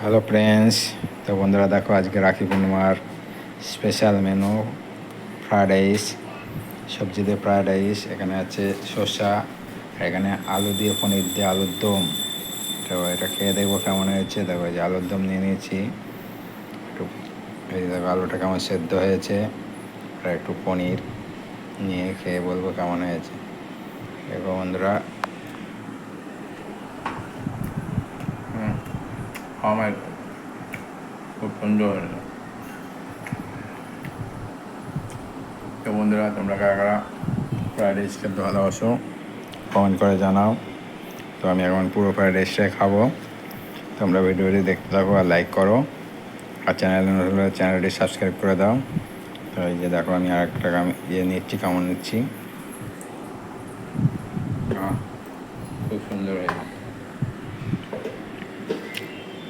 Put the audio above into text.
Hello friends, তো বন্ধুরা দেখো আজকে রাখি পূর্ণিমার স্পেশাল মেনু ফ্রায়েড রাইস, সবজি দিয়ে ফ্রায়েড রাইস। এখানে আছে শসা, এখানে আলু দিয়ে পনির দিয়ে আলুর দম। তো এটা খেয়ে দেখবো কেমন হয়েছে। দেখো এই যে আলুর দম নিয়ে নিয়েছি, একটু এই দেখো আলুটা কেমন সেদ্ধ হয়েছে, আর একটু পনির নিয়ে খেয়ে বলবো কেমন হয়েছে। দেখো বন্ধুরা, আমার খুব সুন্দর হয়েছে। তো বন্ধুরা, তোমরা কারা কারা ফ্রায়েড রাইস খেতে ভালোবাসো কমেন্ট করে জানাও। তো আমি এখন পুরো ফ্রায়েড রাইসটাই খাবো। তোমরা ভিডিওটি দেখতে থাকো আর লাইক করো, আর চ্যানেলটি সাবস্ক্রাইব করে দাও। তো এই যে দেখো আমি আর একটা নিচ্ছি, কেমন নিচ্ছি। খুব সুন্দর হয়েছে।